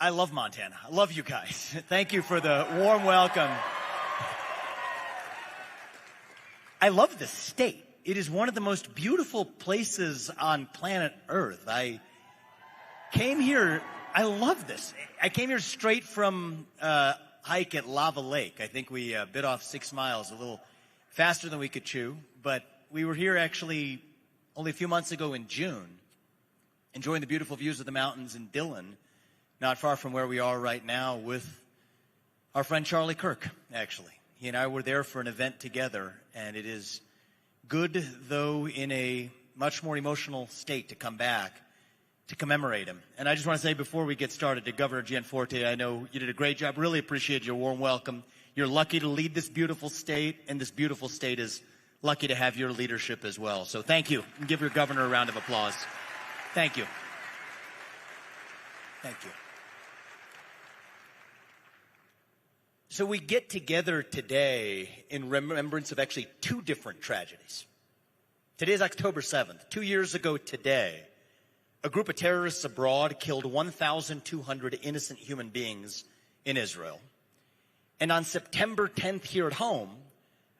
I love Montana. I love you guys. Thank you for the warm welcome. I love this state. It is one of the most beautiful places on planet Earth. I came here, I love this. I came here straight from a hike at Lava Lake. I think we bit off 6 miles, a little faster than we could chew. But we were here actually only a few months ago in June, enjoying the beautiful views of the mountains in Dillon, not far from where we are right now, with our friend Charlie Kirk, actually. He and I were there for an event together, and it is good, though in a much more emotional state, to come back to commemorate him. And I just want to say before we get started to Governor Gianforte, I know you did a great job. Really appreciate your warm welcome. You're lucky to lead this beautiful state, and this beautiful state is lucky to have your leadership as well. So thank you. And give your governor a round of applause. Thank you. Thank you. So we get together today in remembrance of actually 2 different tragedies. Today is October 7th. 2 years ago today, a group of terrorists abroad killed 1,200 innocent human beings in Israel. And on September 10th here at home,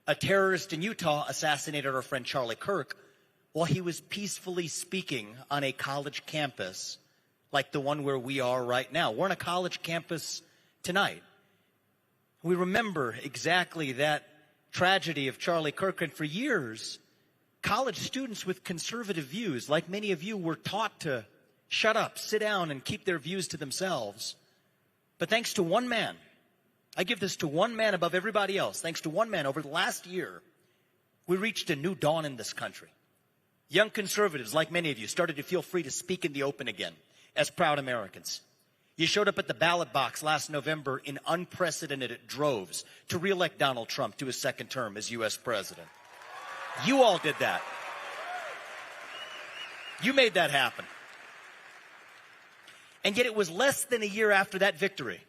a terrorist in Utah assassinated our friend Charlie Kirk while he was peacefully speaking on a college campus like the one where we are right now. We're on a college campus tonight. We remember exactly that tragedy of Charlie Kirk, and for years, college students with conservative views, like many of you, were taught to shut up, sit down, and keep their views to themselves. But thanks to one man, I give this to one man above everybody else, thanks to one man, over the last year, we reached a new dawn in this country. Young conservatives, like many of you, started to feel free to speak in the open again as proud Americans. You showed up at the ballot box last November in unprecedented droves to reelect Donald Trump to his second term as U.S. president. You all did that. You made that happen. And yet it was less than a year after that victory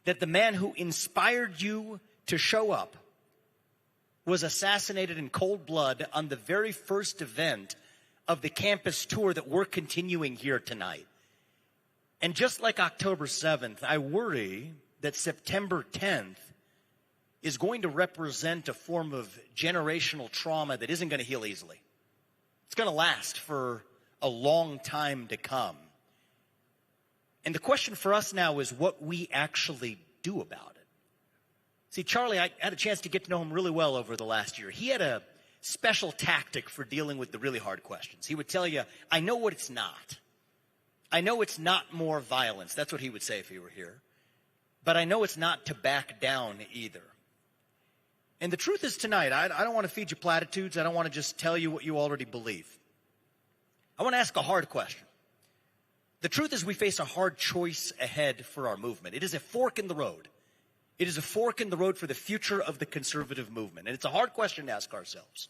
that the man who inspired you to show up was assassinated in cold blood on the very first event of the campus tour that we're continuing here tonight. And just like October 7th, I worry that September 10th is going to represent a form of generational trauma that isn't going to heal easily. It's going to last for a long time to come. And the question for us now is what we actually do about it. See, Charlie, I had a chance to get to know him really well over the last year. He had a special tactic for dealing with the really hard questions. He would tell you, I know what it's not. I know it's not more violence. That's what he would say if he were here. But I know it's not to back down either. And the truth is tonight, I don't want to feed you platitudes. I don't want to just tell you what you already believe. I want to ask a hard question. The truth is we face a hard choice ahead for our movement. It is a fork in the road. It is a fork in the road for the future of the conservative movement. And it's a hard question to ask ourselves.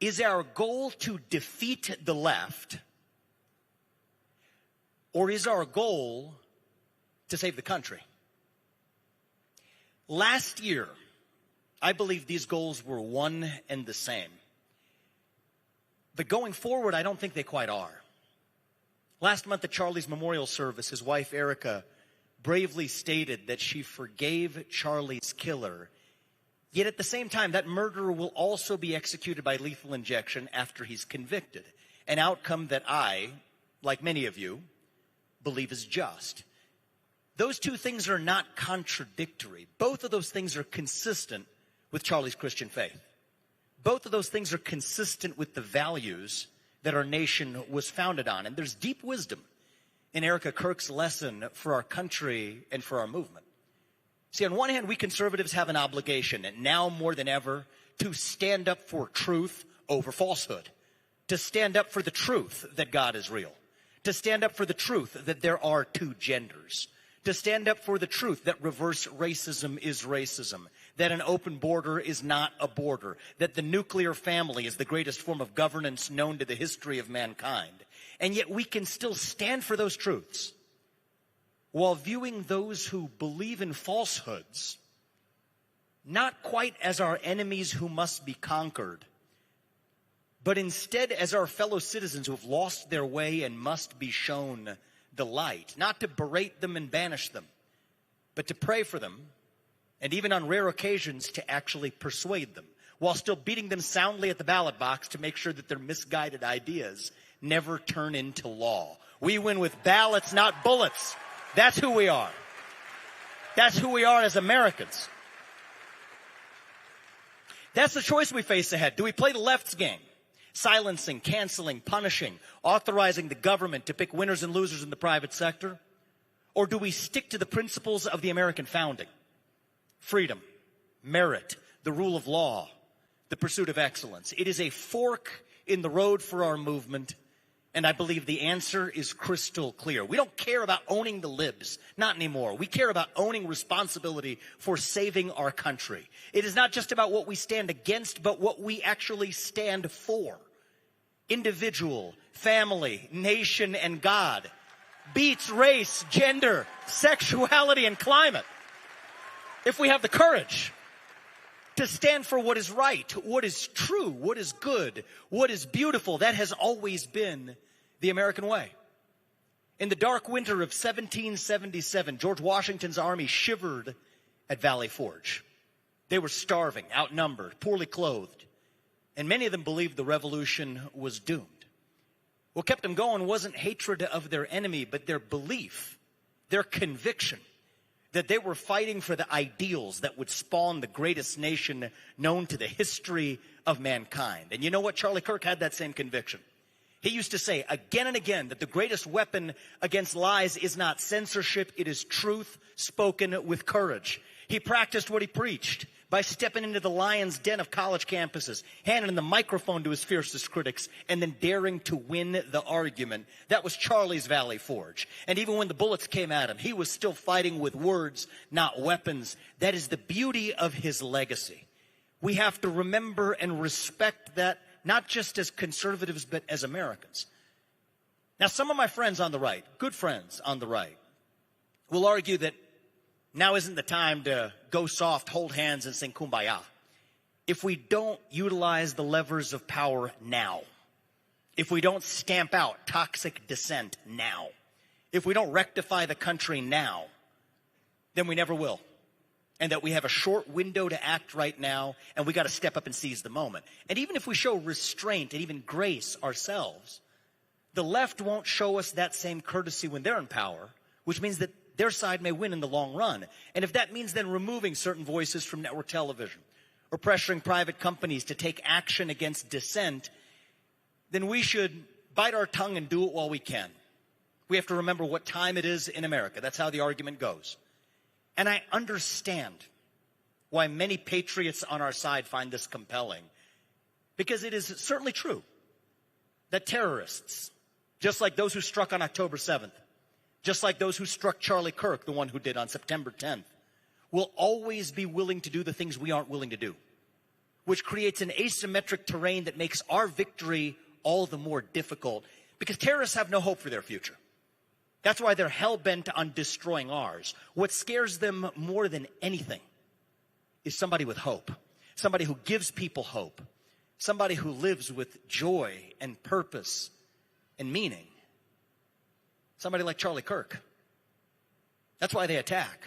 Is our goal to defeat the left, or is our goal to save the country? Last year, I believe these goals were one and the same. But going forward, I don't think they quite are. Last month at Charlie's memorial service, his wife, Erica, bravely stated that she forgave Charlie's killer. Yet at the same time, that murderer will also be executed by lethal injection after he's convicted. An outcome that I, like many of you, believe is just. Those two things are not contradictory. Both of those things are consistent with Charlie's Christian faith. Both of those things are consistent with the values that our nation was founded on. And there's deep wisdom in Erica Kirk's lesson for our country and for our movement. See, on one hand, we conservatives have an obligation, and now more than ever, to stand up for truth over falsehood, to stand up for the truth that God is real, to stand up for the truth that there are 2 genders, to stand up for the truth that reverse racism is racism, that an open border is not a border, that the nuclear family is the greatest form of governance known to the history of mankind. And yet we can still stand for those truths while viewing those who believe in falsehoods not quite as our enemies who must be conquered, but instead as our fellow citizens who have lost their way and must be shown delight, not to berate them and banish them, but to pray for them, and even on rare occasions to actually persuade them, while still beating them soundly at the ballot box to make sure that their misguided ideas never turn into law. We win with ballots, not bullets. That's who we are. That's who we are as Americans. That's the choice we face ahead. Do we play the left's game? Silencing, canceling, punishing, authorizing the government to pick winners and losers in the private sector? Or do we stick to the principles of the American founding? Freedom, merit, the rule of law, the pursuit of excellence. It is a fork in the road for our movement, and I believe the answer is crystal clear. We don't care about owning the libs, not anymore. We care about owning responsibility for saving our country. It is not just about what we stand against, but what we actually stand for. Individual, family, nation, and God beats race, gender, sexuality, and climate. If we have the courage to stand for what is right, what is true, what is good, what is beautiful, that has always been the American way. In the dark winter of 1777, George Washington's army shivered at Valley Forge. They were starving, outnumbered, poorly clothed, and many of them believed the revolution was doomed. What kept them going wasn't hatred of their enemy, but their belief, their conviction that they were fighting for the ideals that would spawn the greatest nation known to the history of mankind. And you know what? Charlie Kirk had that same conviction. He used to say again and again that the greatest weapon against lies is not censorship, it is truth spoken with courage. He practiced what he preached by stepping into the lion's den of college campuses, handing the microphone to his fiercest critics, and then daring to win the argument. That was Charlie's Valley Forge. And even when the bullets came at him, he was still fighting with words, not weapons. That is the beauty of his legacy. We have to remember and respect that, not just as conservatives, but as Americans. Now, some of my friends on the right, good friends on the right, will argue that now isn't the time to go soft, hold hands, and sing Kumbaya if we don't utilize the levers of power now, if we don't stamp out toxic dissent now, if we don't rectify the country now, then we never will. And that we have a short window to act right now, and we got to step up and seize the moment. And even if we show restraint and even grace ourselves, the left won't show us that same courtesy when they're in power, which means that their side may win in the long run. And if that means then removing certain voices from network television or pressuring private companies to take action against dissent, then we should bite our tongue and do it while we can. We have to remember what time it is in America. That's how the argument goes. And I understand why many patriots on our side find this compelling, because it is certainly true that terrorists, just like those who struck on October 7th, just like those who struck Charlie Kirk, the one who did on September 10th, will always be willing to do the things we aren't willing to do, which creates an asymmetric terrain that makes our victory all the more difficult, because terrorists have no hope for their future. That's why they're hell-bent on destroying ours. What scares them more than anything is somebody with hope, somebody who gives people hope, somebody who lives with joy and purpose and meaning, somebody like Charlie Kirk. That's why they attack.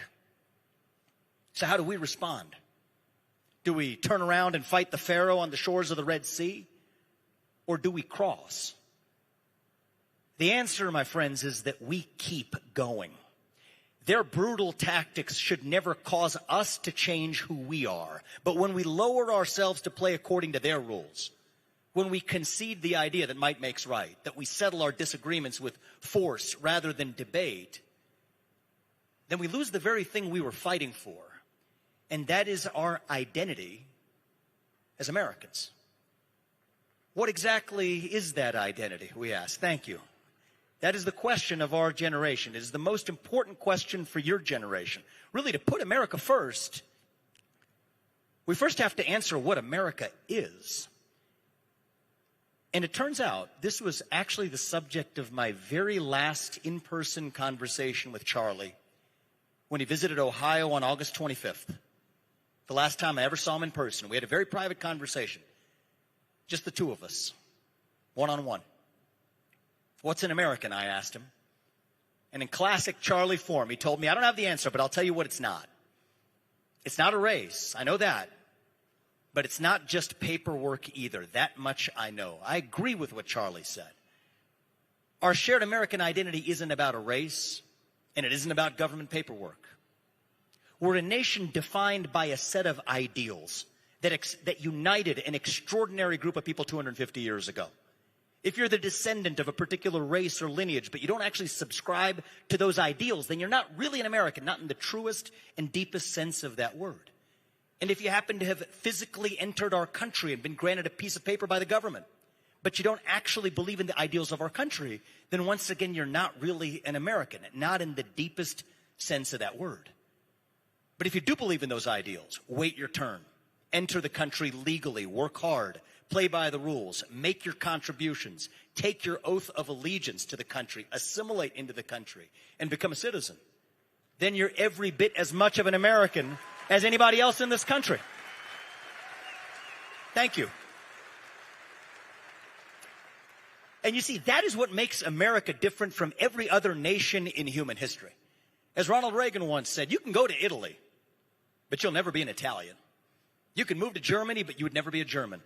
So how do we respond? Do we turn around and fight the Pharaoh on the shores of the Red Sea? Or do we cross? The answer, my friends, is that we keep going. Their brutal tactics should never cause us to change who we are. But when we lower ourselves to play according to their rules, when we concede the idea that might makes right, that we settle our disagreements with force rather than debate, then we lose the very thing we were fighting for. And that is our identity as Americans. What exactly is that identity, we ask? Thank you. That is the question of our generation. It is the most important question for your generation. Really, to put America first, we first have to answer what America is. And it turns out this was actually the subject of my very last in-person conversation with Charlie when he visited Ohio on August 25th. The last time I ever saw him in person. We had a very private conversation. Just the two of us, one-on-one. What's an American? I asked him. And in classic Charlie form, he told me, I don't have the answer, but I'll tell you what it's not. It's not a race. I know that. But it's not just paperwork either. That much I know. I agree with what Charlie said. Our shared American identity isn't about a race, and it isn't about government paperwork. We're a nation defined by a set of ideals that united an extraordinary group of people 250 years ago. If you're the descendant of a particular race or lineage, but you don't actually subscribe to those ideals, then you're not really an American, not in the truest and deepest sense of that word. And if you happen to have physically entered our country and been granted a piece of paper by the government, but you don't actually believe in the ideals of our country, then once again, you're not really an American, not in the deepest sense of that word. But if you do believe in those ideals, wait your turn, enter the country legally, work hard, play by the rules, make your contributions, take your oath of allegiance to the country, assimilate into the country, and become a citizen, then you're every bit as much of an American as anybody else in this country. Thank you. And you see, that is what makes America different from every other nation in human history. As Ronald Reagan once said, you can go to Italy, but you'll never be an Italian. You can move to Germany, but you would never be a German.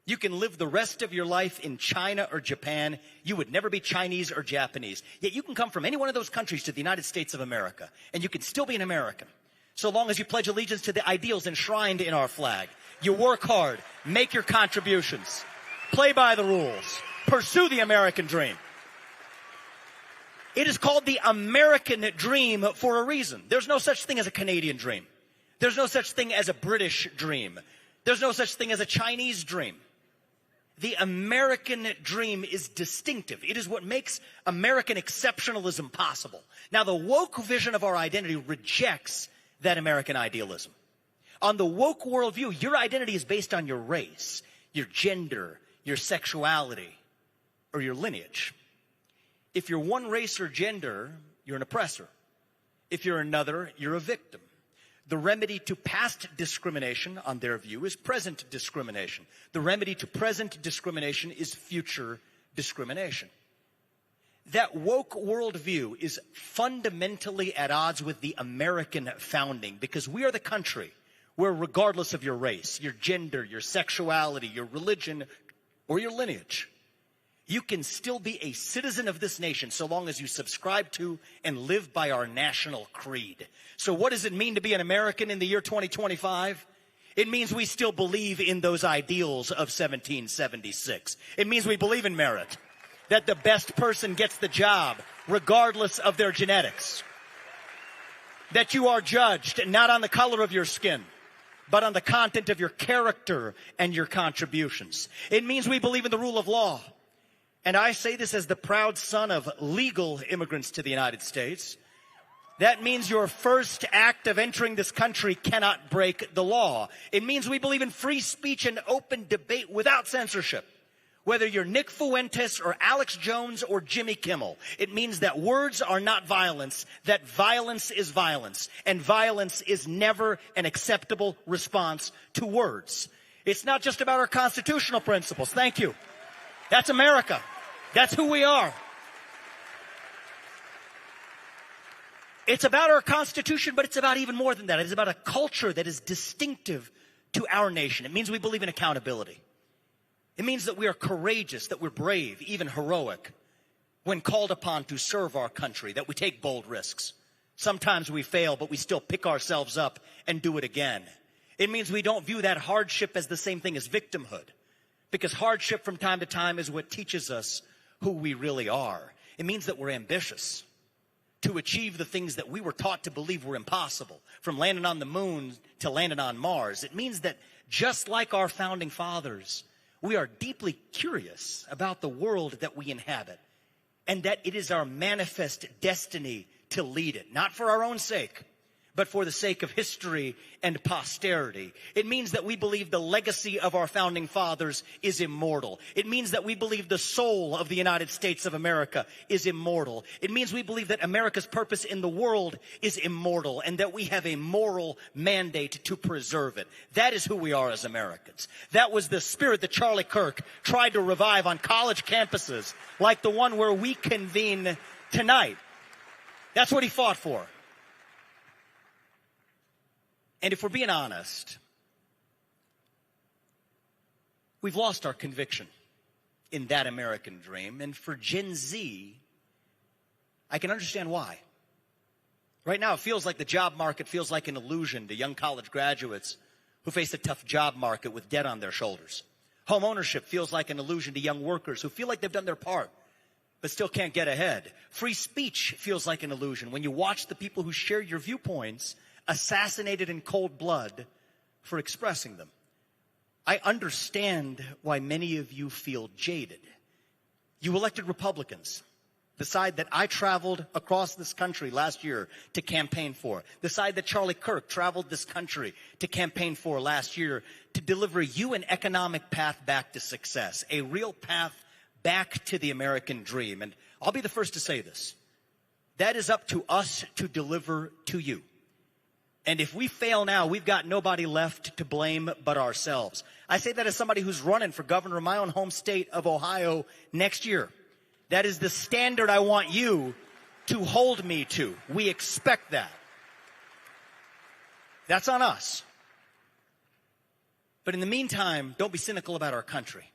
You can live the rest of your life in China or Japan. You would never be Chinese or Japanese. Yet you can come from any one of those countries to the United States of America, and you can still be an American, so long as you pledge allegiance to the ideals enshrined in our flag. You work hard, make your contributions, play by the rules, pursue the American dream. It is called the American dream for a reason. There's no such thing as a Canadian dream. There's no such thing as a British dream. There's no such thing as a Chinese dream. The American dream is distinctive. It is what makes American exceptionalism possible. Now, the woke vision of our identity rejects that American idealism. On the woke worldview, your identity is based on your race, your gender, your sexuality, or your lineage. If you're one race or gender, you're an oppressor. If you're another, you're a victim. The remedy to past discrimination, on their view, is present discrimination. The remedy to present discrimination is future discrimination. That woke worldview is fundamentally at odds with the American founding, because we are the country where, regardless of your race, your gender, your sexuality, your religion, or your lineage, you can still be a citizen of this nation so long as you subscribe to and live by our national creed. So what does it mean to be an American in the year 2025? It means we still believe in those ideals of 1776. It means we believe in merit, that the best person gets the job regardless of their genetics, that you are judged not on the color of your skin, but on the content of your character and your contributions. It means we believe in the rule of law. And I say this as the proud son of legal immigrants to the United States. That means your first act of entering this country cannot break the law. It means we believe in free speech and open debate without censorship. Whether you're Nick Fuentes or Alex Jones or Jimmy Kimmel, it means that words are not violence, that violence is violence, and violence is never an acceptable response to words. It's not just about our constitutional principles. Thank you. That's America. That's who we are. It's about our Constitution, but it's about even more than that. It's about a culture that is distinctive to our nation. It means we believe in accountability. It means that we are courageous, that we're brave, even heroic, when called upon to serve our country, that we take bold risks. Sometimes we fail, but we still pick ourselves up and do it again. It means we don't view that hardship as the same thing as victimhood, because hardship from time to time is what teaches us who we really are. It means that we're ambitious to achieve the things that we were taught to believe were impossible, from landing on the moon to landing on Mars. It means that just like our founding fathers, we are deeply curious about the world that we inhabit, and that it is our manifest destiny to lead it, not for our own sake, but for the sake of history and posterity. It means that we believe the legacy of our founding fathers is immortal. It means that we believe the soul of the United States of America is immortal. It means we believe that America's purpose in the world is immortal, and that we have a moral mandate to preserve it. That is who we are as Americans. That was the spirit that Charlie Kirk tried to revive on college campuses like the one where we convene tonight. That's what he fought for. And if we're being honest, we've lost our conviction in that American dream. And for Gen Z, I can understand why. Right now, it feels like the job market feels like an illusion to young college graduates who face a tough job market with debt on their shoulders. Home ownership feels like an illusion to young workers who feel like they've done their part, but still can't get ahead. Free speech feels like an illusion when you watch the people who share your viewpoints assassinated in cold blood for expressing them. I understand why many of you feel jaded. You elected Republicans, the side that I traveled across this country last year to campaign for, the side that Charlie Kirk traveled this country to campaign for last year to deliver you an economic path back to success, a real path back to the American dream. And I'll be the first to say this. That is up to us to deliver to you. And if we fail now, we've got nobody left to blame but ourselves. I say that as somebody who's running for governor of my own home state of Ohio next year. That is the standard I want you to hold me to. We expect that. That's on us. But in the meantime, don't be cynical about our country,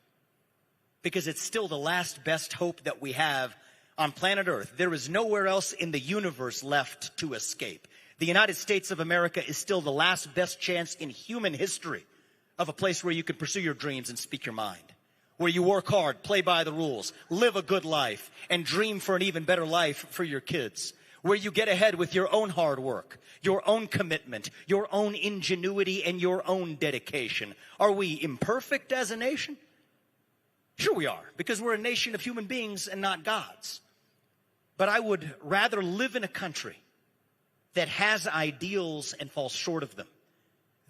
because it's still the last best hope that we have on planet Earth. There is nowhere else in the universe left to escape. The United States of America is still the last best chance in human history of a place where you can pursue your dreams and speak your mind, where you work hard, play by the rules, live a good life, and dream for an even better life for your kids, where you get ahead with your own hard work, your own commitment, your own ingenuity, and your own dedication. Are we imperfect as a nation? Sure we are, because we're a nation of human beings and not gods. But I would rather live in a country that has ideals and falls short of them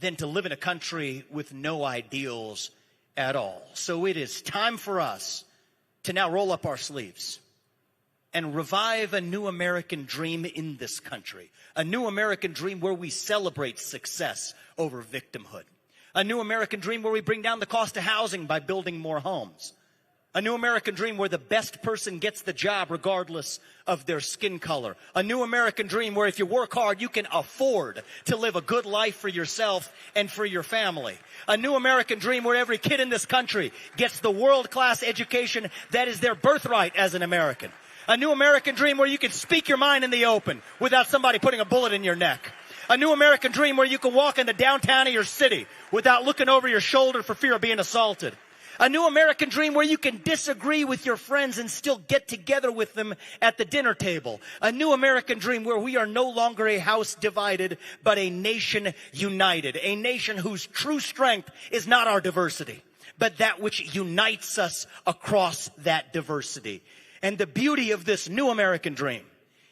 than to live in a country with no ideals at all. So it is time for us to now roll up our sleeves and revive a new American dream in this country. A new American dream where we celebrate success over victimhood. A new American dream where we bring down the cost of housing by building more homes. A new American dream where the best person gets the job regardless of their skin color. A new American dream where if you work hard, you can afford to live a good life for yourself and for your family. A new American dream where every kid in this country gets the world-class education that is their birthright as an American. A new American dream where you can speak your mind in the open without somebody putting a bullet in your neck. A new American dream where you can walk in the downtown of your city without looking over your shoulder for fear of being assaulted. A new American dream where you can disagree with your friends and still get together with them at the dinner table. A new American dream where we are no longer a house divided, but a nation united. A nation whose true strength is not our diversity, but that which unites us across that diversity. And the beauty of this new American dream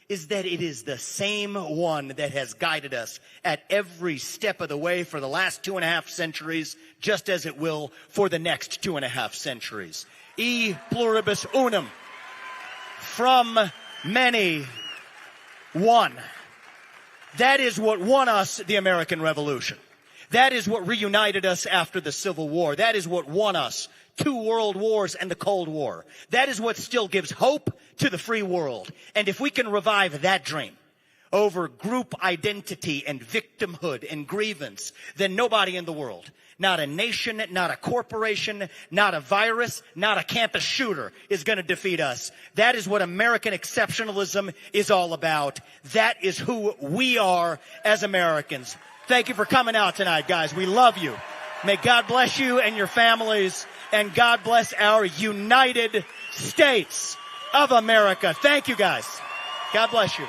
is that it is the same one that has guided us at every step of the way for the last 2.5 centuries, just as it will for the next 2.5 centuries. E pluribus unum. From many, one. That is what won us the American Revolution. That is what reunited us after the Civil War. That is what won us 2 world wars and the Cold War. That is what still gives hope to the free world. And if we can revive that dream over group identity and victimhood and grievance, then nobody in the world, not a nation, not a corporation, not a virus, not a campus shooter is going to defeat us. That is what American exceptionalism is all about. That is who we are as Americans. Thank you for coming out tonight, guys. We love you. May God bless you and your families, and God bless our United States of America. Thank you, guys. God bless you.